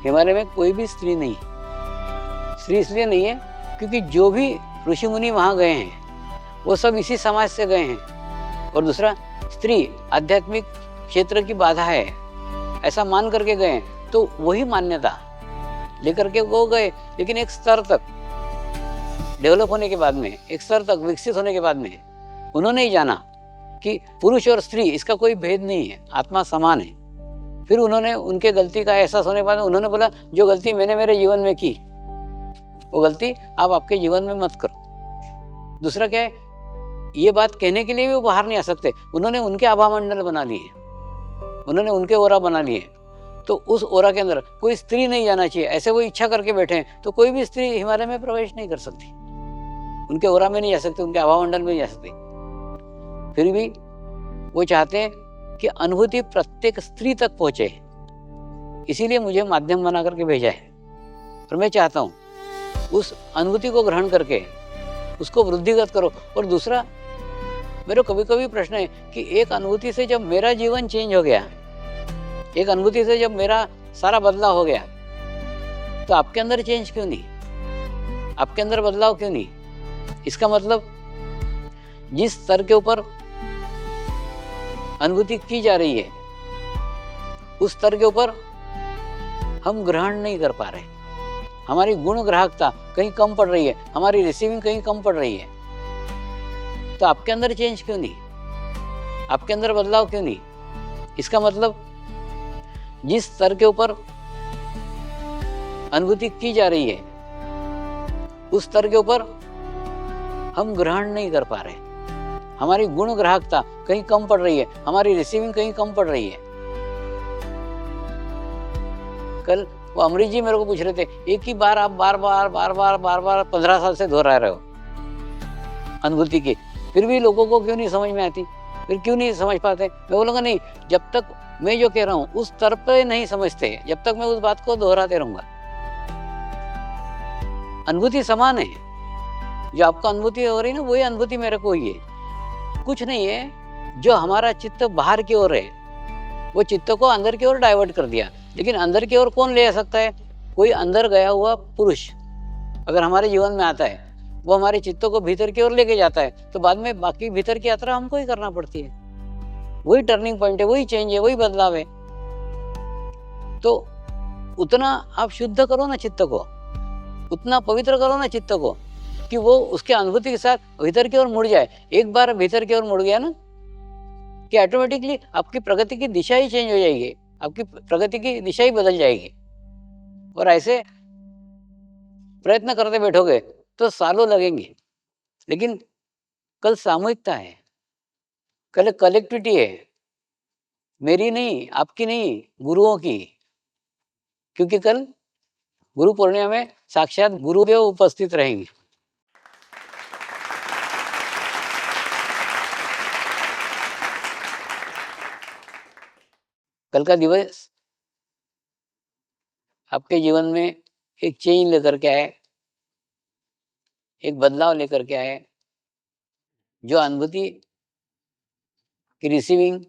हिमालय में कोई भी स्त्री नहीं है। स्त्री इसलिए नहीं है क्योंकि जो भी ऋषि मुनि वहाँ गए हैं वो सब इसी समाज से गए हैं। और दूसरा, स्त्री आध्यात्मिक क्षेत्र की बाधा है ऐसा मान करके गए हैं, तो वही मान्यता लेकर के वो गए। लेकिन एक स्तर तक डेवलप होने के बाद में, एक स्तर तक विकसित होने के बाद में उन्होंने ही जाना कि पुरुष और स्त्री इसका कोई भेद नहीं है, आत्मा समान है। फिर उन्होंने उनके गलती का एहसास होने के बाद उन्होंने बोला जो गलती मैंने मेरे जीवन में की वो गलती आप आपके जीवन में मत करो। दूसरा क्या है, ये बात कहने के लिए भी वो बाहर नहीं आ सकते। उन्होंने उनके आभा मंडल बना लिए, उन्होंने उनके ओरा बना लिए, तो उस ओरा के अंदर कोई स्त्री नहीं जाना चाहिए ऐसे वो इच्छा करके बैठे हैं। तो कोई भी स्त्री हिमालय में प्रवेश नहीं कर सकती, उनके ओरा में नहीं जा सकती, उनके आभा मंडल में नहीं जा सकती। फिर भी वो चाहते हैं कि अनुभूति प्रत्येक स्त्री तक पहुंचे, इसीलिए मुझे माध्यम बना करके भेजा है। और मैं चाहता हूँ उस अनुभूति को ग्रहण करके उसको वृद्धिगत करो। और दूसरा, मेरे को कभी-कभी प्रश्न है कि एक अनुभूति से जब मेरा जीवन चेंज हो गया, एक अनुभूति से जब मेरा सारा बदलाव हो गया, तो आपके अंदर चेंज क्यों नहीं? आपके अंदर बदलाव क्यों नहीं? इसका मतलब जिस स्तर के ऊपर अनुभूति की जा रही है, उस स्तर के ऊपर हम ग्रहण नहीं कर पा रहे। हमारी गुण ग्राहकता कहीं कम पड़ रही है, हमारी रिसीविंग कहीं कम पड़ रही है। तो आपके अंदर चेंज क्यों नहीं? आपके अंदर बदलाव क्यों नहीं? इसका मतलब जिस स्तर के ऊपर अनुभूति की जा रही है, उस स्तर के ऊपर हम ग्रहण नहीं कर पा रहे। हमारी गुण ग्राहकता कहीं कम पड़ रही है, हमारी रिसीविंग कहीं कम पड़ रही है। कल वो अमरीश जी मेरे को पूछ रहे थे, एक ही बार आप बार बार 15 साल से दोहरा रहे हो अनुभूति की, फिर भी लोगों को क्यों नहीं समझ में आती? फिर क्यों नहीं समझ पाते? मैं बोलूँगा नहीं, जब तक मैं जो कह रहा हूँ उस स्तर पे नहीं समझते, जब तक मैं उस बात को दोहराते रहूंगा। अनुभूति समान है, जो आपको अनुभूति हो रही है ना, वही अनुभूति मेरे को हुई है। कुछ नहीं है, जो हमारा चित्त बाहर की ओर है, वो चित्त को अंदर की ओर डाइवर्ट कर दिया। लेकिन अंदर की ओर कौन ले आ सकता है? कोई अंदर गया हुआ पुरुष अगर हमारे जीवन में आता है, वो हमारे चित्तों को भीतर की ओर लेके जाता है, तो बाद में बाकी भीतर की यात्रा हमको ही करना पड़ती है। वही टर्निंग पॉइंट है, वही चेंज है, वही बदलाव है। तो उतना आप शुद्ध करो ना चित्त को, उतना पवित्र करो ना चित्त को, कि वो उसके अनुभूति के साथ भीतर की ओर मुड़ जाए। एक बार भीतर की ओर मुड़ गया ना, कि ऑटोमेटिकली आपकी प्रगति की दिशा ही चेंज हो जाएगी, आपकी प्रगति की दिशा ही बदल जाएगी। और ऐसे प्रयत्न करते बैठोगे तो सालों लगेंगे। लेकिन कल सामूहिकता है, कल कलेक्टिविटी है, मेरी नहीं, आपकी नहीं, गुरुओं की। क्योंकि कल गुरु पूर्णिमा में साक्षात गुरुदेव उपस्थित रहेंगे। कल का दिवस आपके जीवन में एक चेंज लेकर के आए, एक बदलाव लेकर के आए। जो अनुभूति की रिसीविंग,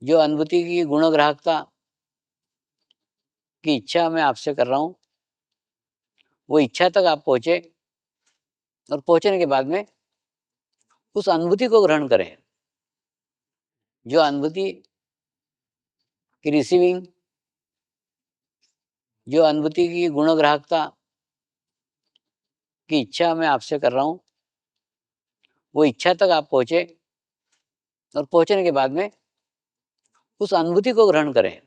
जो अनुभूति की गुणग्राहकता की इच्छा मैं आपसे कर रहा हूं, वो इच्छा तक आप पहुंचे, और पहुंचने के बाद में उस अनुभूति को ग्रहण करें। जो अनुभूति की रिसीविंग, जो अनुभूति की गुणग्राहकता की इच्छा मैं आपसे कर रहा हूं, वो इच्छा तक आप पहुंचे, और पहुंचने के बाद में उस अनुभूति को ग्रहण करें।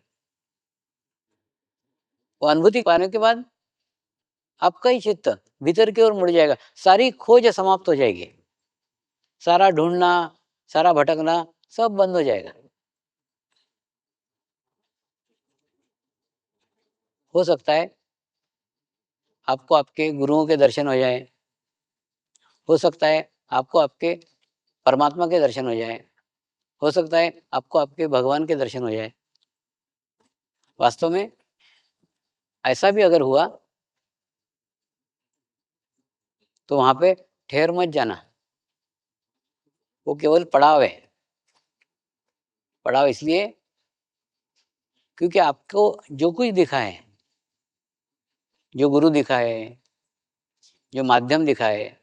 वो अनुभूति पाने के बाद आपका ही चित्त भीतर की ओर मुड़ जाएगा, सारी खोज समाप्त हो जाएगी, सारा ढूंढना, सारा भटकना सब बंद हो जाएगा। हो सकता है आपको आपके गुरुओं के दर्शन हो जाए, हो सकता है आपको आपके परमात्मा के दर्शन हो जाए, हो सकता है आपको आपके भगवान के दर्शन हो जाए। वास्तव में ऐसा भी अगर हुआ तो वहां पे ठहर मत जाना, वो केवल पड़ाव है। पड़ाव इसलिए क्योंकि आपको जो कुछ दिखा है, जो गुरु दिखा है, जो माध्यम दिखा है,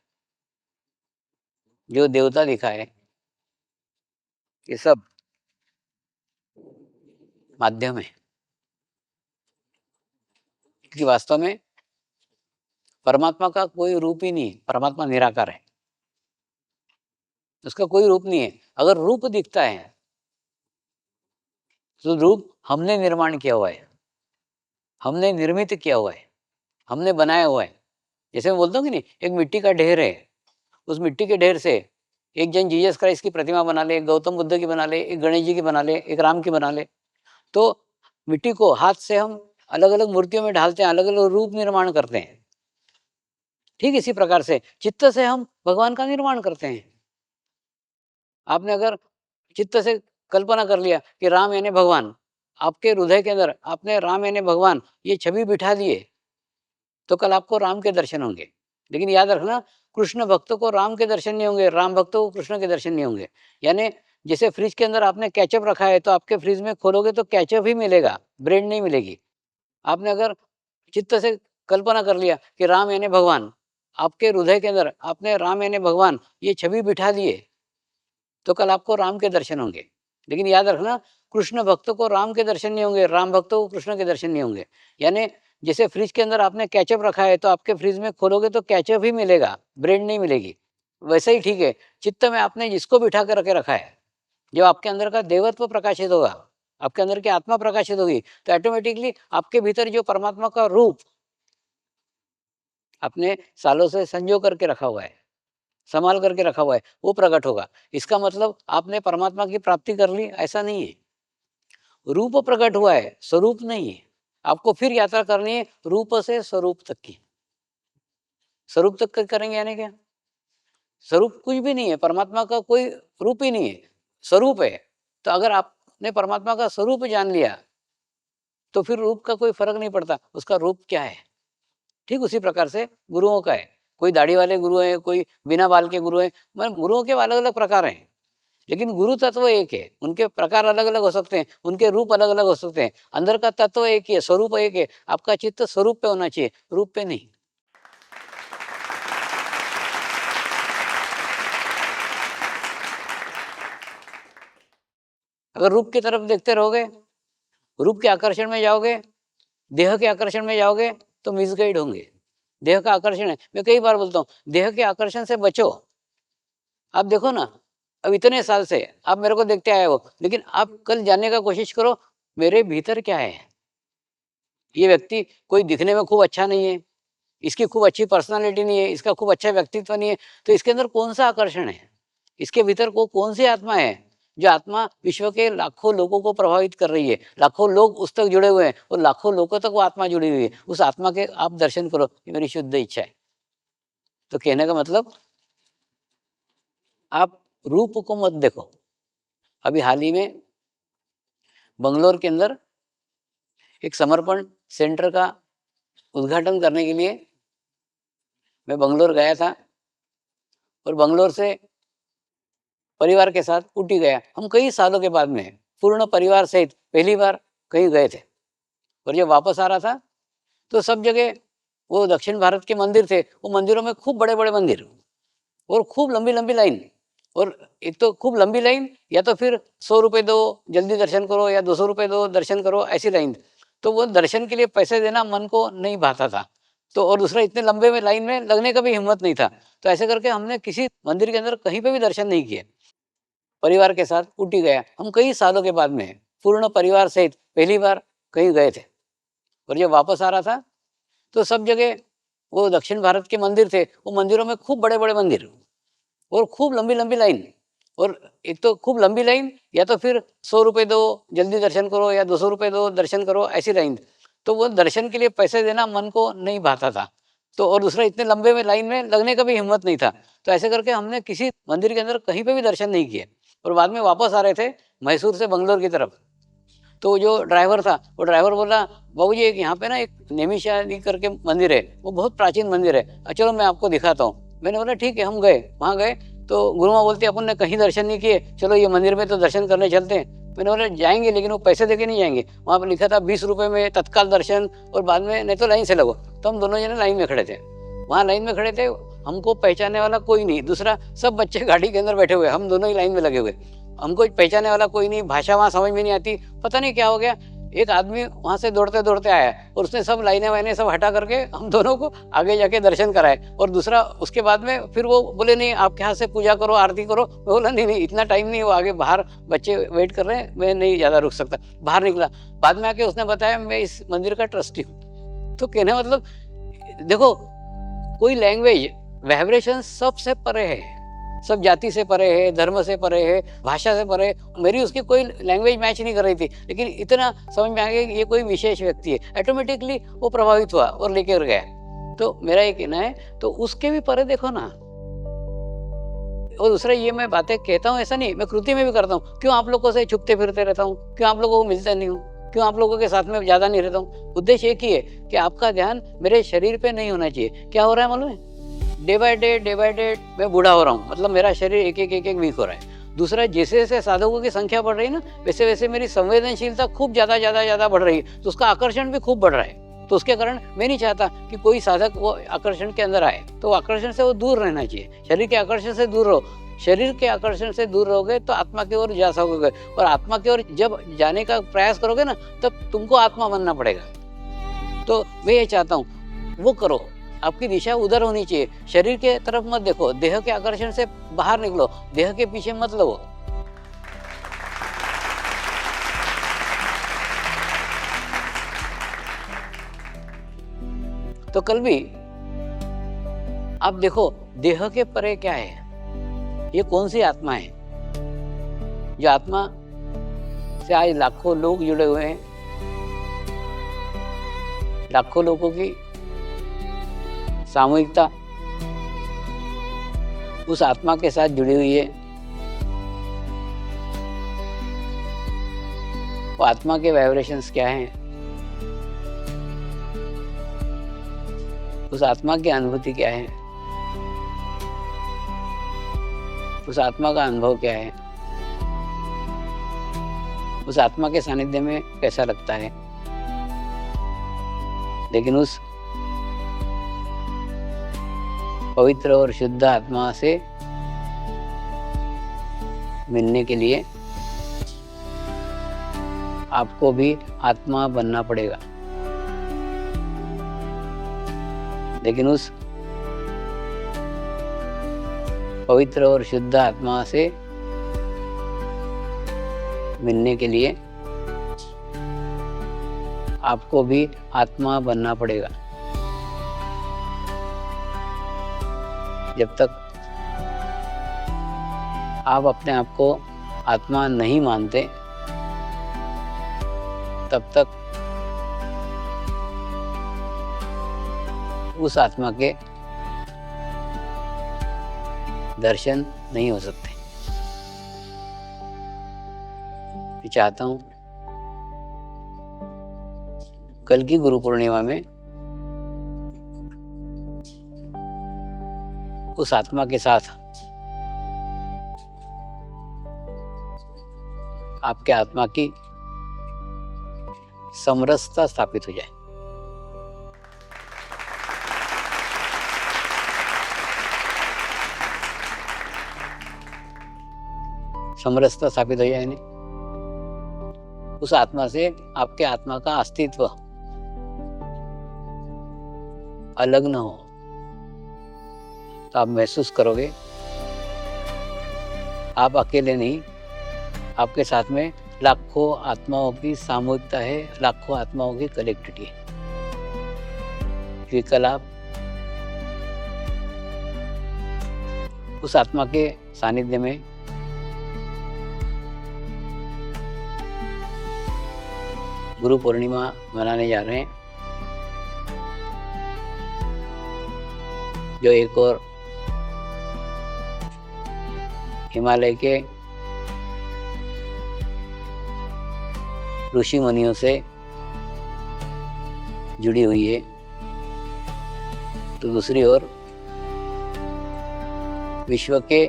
जो देवता दिखा है, ये सब माध्यम है। क्योंकि वास्तव में परमात्मा का कोई रूप ही नहीं है, परमात्मा निराकार है, उसका कोई रूप नहीं है। अगर रूप दिखता है तो रूप हमने निर्माण किया हुआ है, हमने निर्मित किया हुआ है, हमने बनाया हुआ है। जैसे मैं बोलता हूँ कि नहीं, एक मिट्टी का ढेर है, उस मिट्टी के ढेर से एक जन जीसस क्राइस्ट की प्रतिमा बना ले, एक गौतम बुद्ध की बना ले, एक गणेश जी की बना ले, एक राम की बना ले, तो मिट्टी को हाथ से हम अलग अलग मूर्तियों में ढालते हैं, अलग अलग रूप निर्माण करते हैं। ठीक इसी प्रकार से चित्त से हम भगवान का निर्माण करते हैं। आपने अगर चित्त से कल्पना कर लिया कि राम यानी भगवान, आपके हृदय के अंदर आपने राम यानी भगवान ये छवि बिठा दिए, तो कल आपको राम के दर्शन होंगे। लेकिन याद रखना, कृष्ण भक्तों को राम के दर्शन नहीं होंगे, राम भक्तों को कृष्ण के दर्शन नहीं होंगे। यानी जैसे फ्रिज के अंदर आपने केचप रखा है तो आपके फ्रिज में खोलोगे तो केचप ही मिलेगा, ब्रेड नहीं मिलेगी। आपने अगर चित्त से कल्पना कर लिया कि राम यानी भगवान, आपके हृदय के अंदर आपने राम यानी भगवान ये छवि बिठा दिए, तो कल आपको राम के दर्शन होंगे। लेकिन याद रखना, कृष्ण भक्तों को राम के दर्शन नहीं होंगे, राम भक्तों को कृष्ण के दर्शन नहीं होंगे। यानी जैसे फ्रिज के अंदर आपने केचप रखा है तो आपके फ्रिज में खोलोगे तो केचप ही मिलेगा, ब्रेड नहीं मिलेगी। वैसे ही ठीक है, चित्त में आपने जिसको बिठा कर के रखा है, जब आपके अंदर का देवत्व प्रकाशित होगा, आपके अंदर की आत्मा प्रकाशित होगी, तो ऑटोमेटिकली आपके भीतर जो परमात्मा का रूप आपने सालों से संजो करके रखा हुआ है, संभाल करके रखा हुआ है, वो प्रकट होगा। इसका मतलब आपने परमात्मा की प्राप्ति कर ली, ऐसा नहीं है। रूप प्रकट हुआ है, स्वरूप नहीं है। आपको फिर यात्रा करनी है रूप से स्वरूप तक की। स्वरूप तक करेंगे यानी क्या? स्वरूप कुछ भी नहीं है, परमात्मा का कोई रूप ही नहीं है, स्वरूप है। तो अगर आपने परमात्मा का स्वरूप जान लिया तो फिर रूप का कोई फर्क नहीं पड़ता, उसका रूप क्या है। ठीक उसी प्रकार से गुरुओं का है। कोई दाढ़ी वाले गुरु हैं, कोई बिना बाल के गुरु हैं, मतलब गुरुओं के अलग अलग प्रकार हैं, लेकिन गुरु तत्व एक है। उनके प्रकार अलग अलग हो सकते हैं, उनके रूप अलग अलग हो सकते हैं, अंदर का तत्व एक ही है, स्वरूप एक है। आपका चित्त स्वरूप पे होना चाहिए, रूप पे नहीं। अगर रूप की तरफ देखते रहोगे, रूप के आकर्षण में जाओगे, देह के आकर्षण में जाओगे, तो मिसगाइड होंगे। देह का आकर्षण है, मैं कई बार बोलता हूँ, देह के आकर्षण से बचो। आप देखो ना, अब इतने साल से आप मेरे को देखते आए हो, लेकिन आप कल जानने का कोशिश करो मेरे भीतर क्या है। ये व्यक्ति कोई दिखने में खूब अच्छा नहीं है, इसकी खूब अच्छी पर्सनालिटी नहीं है, इसका खूब अच्छा व्यक्तित्व नहीं है, तो इसके अंदर कौन सा आकर्षण है? इसके भीतर को कौन सी आत्मा है, जो आत्मा विश्व के लाखों लोगों को प्रभावित कर रही है, लाखों लोग उस तक जुड़े हुए हैं और लाखों लोगों तक वो आत्मा जुड़ी हुई है। उस आत्मा के आप दर्शन करो, ये मेरी शुद्ध इच्छा है। तो कहने का मतलब, आप रूप को मत देखो। अभी हाल ही में बंगलोर के अंदर एक समर्पण सेंटर का उद्घाटन करने के लिए मैं बंगलोर गया था, और बंगलोर से परिवार के साथ ऊटी गया। हम कई सालों के बाद में पूर्ण परिवार सहित पहली बार कहीं गए थे, और जब वापस आ रहा था तो सब जगह वो दक्षिण भारत के मंदिर थे, वो मंदिरों में खूब बड़े बड़े मंदिर और खूब लंबी लंबी लाइन। और एक तो खूब लंबी लाइन, या तो फिर 100 रुपये दो जल्दी दर्शन करो, या 200 रुपये दो दर्शन करो, ऐसी लाइन। तो वो दर्शन के लिए पैसे देना मन को नहीं भाता था। तो और दूसरा, इतने लंबे में लाइन में लगने का भी हिम्मत नहीं था। तो ऐसे करके हमने किसी मंदिर के अंदर कहीं पे भी दर्शन नहीं किए। परिवार के साथ ऊटी गया, हम कई सालों के बाद में पूर्ण परिवार सहित पहली बार कहीं गए थे, और जब वापस आ रहा था तो सब जगह वो दक्षिण भारत के मंदिर थे, वो मंदिरों में खूब बड़े बड़े मंदिर और खूब लंबी लंबी लाइन। और एक तो खूब लंबी लाइन, या तो फिर 100 रुपये दो जल्दी दर्शन करो, या 200 रुपये दो दर्शन करो, ऐसी लाइन। तो वो दर्शन के लिए पैसे देना मन को नहीं भाता था। तो और दूसरा, इतने लंबे में लाइन में लगने का भी हिम्मत नहीं था। तो ऐसे करके हमने किसी मंदिर के अंदर कहीं पे भी दर्शन नहीं किए। और बाद में वापस आ रहे थे मैसूर से बंगलोर की तरफ, तो जो ड्राइवर था, वो ड्राइवर बोला, बाबू जी एक यहाँ पे ना एक नेमिशाली करके मंदिर है, वो बहुत प्राचीन मंदिर है, चलो मैं आपको दिखाता हूँ। मैंने बोला ठीक है। हम गए, वहाँ गए तो गुरुमा बोलते अपन ने कहीं दर्शन नहीं किए, चलो ये मंदिर में तो दर्शन करने चलते हैं। मैंने बोला जाएंगे, लेकिन वो पैसे देके नहीं जाएंगे। वहाँ पर लिखा था 20 रुपये में तत्काल दर्शन, और बाद में नहीं तो लाइन से लगो। तो हम दोनों जने लाइन में खड़े थे, वहाँ लाइन में खड़े थे, हमको पहचानने वाला कोई नहीं। दूसरा, सब बच्चे गाड़ी के अंदर बैठे हुए, हम दोनों ही लाइन में लगे हुए, हमको पहचानने वाला कोई नहीं, भाषा वहाँ समझ में नहीं आती। पता नहीं क्या हो गया, एक आदमी वहाँ से दौड़ते दौड़ते आया और उसने सब लाइनें वाइनें सब हटा करके हम दोनों को आगे जाके दर्शन कराए। और दूसरा, उसके बाद में फिर वो बोले नहीं आपके हाथ से पूजा करो, आरती करो। मैं बोला नहीं नहीं इतना टाइम नहीं, वो आगे बाहर बच्चे वेट कर रहे हैं, मैं नहीं ज़्यादा रुक सकता। बाहर निकला, बाद में आके उसने बताया मैं इस मंदिर का ट्रस्टी हूँ। तो कहने मतलब देखो, कोई लैंग्वेज वाइब्रेशन सबसे परे है, सब जाति से परे है, धर्म से परे है, भाषा से परे है। मेरी उसकी कोई लैंग्वेज मैच नहीं कर रही थी, लेकिन इतना समझ में आ गया कि ये कोई विशेष व्यक्ति है। ऑटोमेटिकली वो प्रभावित हुआ और लेकर गया। तो मेरा ये कहना है, तो उसके भी परे देखो ना। और दूसरा, ये मैं बातें कहता हूँ ऐसा नहीं, मैं कृति में भी करता हूँ। क्यों आप लोगों से छुपते फिरते रहता हूँ, क्यों आप लोगों को मिलता नहीं हूँ, क्यों आप लोगों के साथ में ज़्यादा नहीं रहता हूँ? उद्देश्य एक ही है कि आपका ध्यान मेरे शरीर पे नहीं होना चाहिए। क्या हो रहा है मालूम है? डे बाय डे मैं बूढ़ा हो रहा हूँ, मतलब मेरा शरीर एक एक वीक हो रहा है। दूसरा, जैसे जैसे साधकों की संख्या बढ़ रही है ना, वैसे वैसे मेरी संवेदनशीलता खूब ज़्यादा बढ़ रही है, तो उसका आकर्षण भी खूब बढ़ रहा है। तो उसके कारण मैं नहीं चाहता कि कोई साधक वो आकर्षण के अंदर आए, तो आकर्षण से वो दूर रहना चाहिए। शरीर के आकर्षण से दूर रहो। शरीर के आकर्षण से दूर रहोगे तो आत्मा की ओर जा सकोगे, और आत्मा की ओर जब जाने का प्रयास करोगे ना, तब तुमको आत्मा बनना पड़ेगा। तो मैं ये चाहता हूँ, वो करो। आपकी दिशा उधर होनी चाहिए। शरीर के तरफ मत देखो, देह के आकर्षण से बाहर निकलो, देह के पीछे मत लगो। तो कल भी आप देखो, देह के परे क्या है, ये कौन सी आत्मा है। जो आत्मा से आज लाखों लोग जुड़े हुए हैं, लाखों लोगों की सामूहिकता उस आत्मा के साथ जुड़ी हुई है। वो आत्मा के वाइब्रेशंस क्या हैं, उस आत्मा की अनुभूति क्या है, उस आत्मा का अनुभव क्या है, उस आत्मा के सानिध्य में कैसा लगता है। लेकिन उस पवित्र और शुद्ध आत्मा से मिलने के लिए आपको भी आत्मा बनना पड़ेगा। लेकिन उस पवित्र और शुद्ध आत्मा से मिलने के लिए आपको भी आत्मा बनना पड़ेगा। जब तक आप अपने आप को आत्मा नहीं मानते, तब तक उस आत्मा के दर्शन नहीं हो सकते। मैं चाहता हूं कल की गुरु पूर्णिमा में उस आत्मा के साथ आपके आत्मा की समरसता स्थापित हो जाए। समरसता स्थापित हो जाए, नहीं उस आत्मा से आपके आत्मा का अस्तित्व अलग न हो, तो आप महसूस करोगे आप अकेले नहीं, आपके साथ में लाखों आत्माओं की सामूहिकता है, लाखों आत्माओं की कलेक्टिविटी है। क्योंकि कल आप उस आत्मा के सानिध्य में गुरु पूर्णिमा मनाने जा रहे हैं, जो एक और हिमालय के ऋषि मुनियों से जुड़ी हुई है, तो दूसरी ओर विश्व के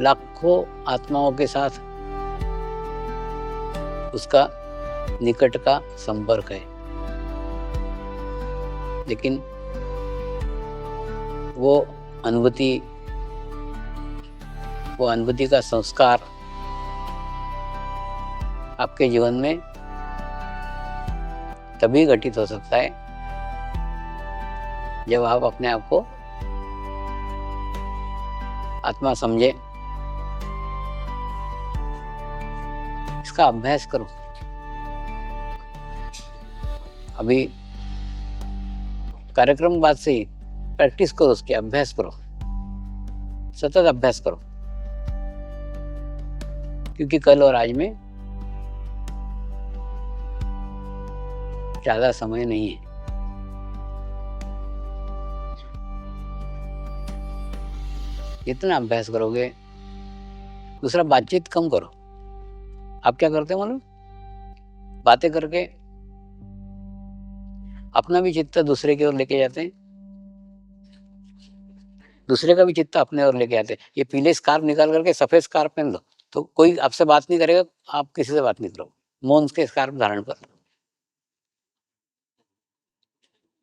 लाखों आत्माओं के साथ उसका निकट का संपर्क है। लेकिन वो अनुभूति का संस्कार आपके जीवन में तभी घटित हो सकता है जब आप अपने आप को आत्मा समझे। इसका अभ्यास करो। अभी कार्यक्रम बाद से ही प्रैक्टिस करो, उसके अभ्यास करो, सतत अभ्यास करो, क्योंकि कल और आज में ज्यादा समय नहीं है। जितना अभ्यास करोगे। दूसरा, बातचीत कम करो। आप क्या करते हो मालूम? बातें करके अपना भी चित्त दूसरे की ओर लेके जाते हैं, दूसरे का भी चित्त अपने ओर लेके आते हैं। ये पीले स्कार्फ निकाल करके सफेद स्कार्फ पहन लो, तो कोई आपसे बात नहीं करेगा, आप किसी से बात नहीं करो, मौन के स्कार्फ धारण कर।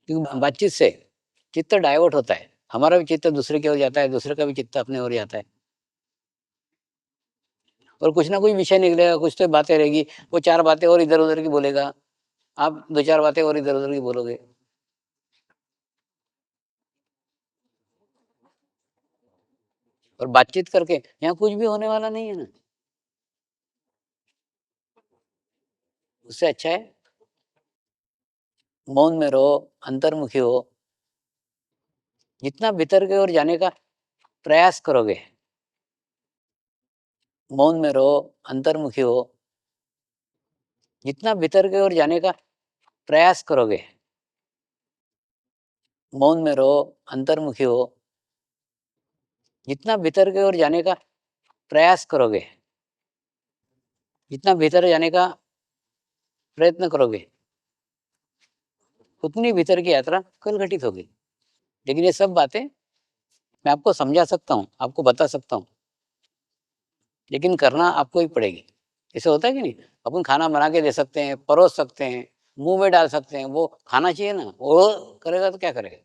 क्योंकि बातचीत से चित्त डाइवर्ट होता है, हमारा भी चित्त दूसरे की ओर जाता है, दूसरे का भी चित्त अपने ओर जाता है, और कुछ ना कुछ विषय निकलेगा, कुछ तो बातें रहेगी, वो 4 बातें और इधर-उधर की बोलेगा, आप 2-4 बातें और इधर-उधर की बोलोगे। और बातचीत करके यहाँ कुछ भी होने वाला नहीं है ना। उससे अच्छा है मौन में रहो, अंतर्मुखी हो। जितना भीतर की ओर जाने का प्रयास करोगे, मौन में रहो, अंतर्मुखी हो। जितना भीतर की ओर जाने का प्रयास करोगे, मौन में रहो, अंतर्मुखी हो। जितना भीतर की ओर जाने का प्रयास करोगे, जितना भीतर जाने का प्रयत्न करोगे, उतनी भीतर की यात्रा कल घटित होगी। लेकिन ये सब बातें मैं आपको समझा सकता हूँ, आपको बता सकता हूँ, लेकिन करना आपको ही पड़ेगी। ऐसे होता है कि नहीं? अपन खाना बना के दे सकते हैं, परोस सकते हैं, मुँह में डाल सकते हैं, वो खाना चाहिए ना, वो करेगा तो क्या करेगा?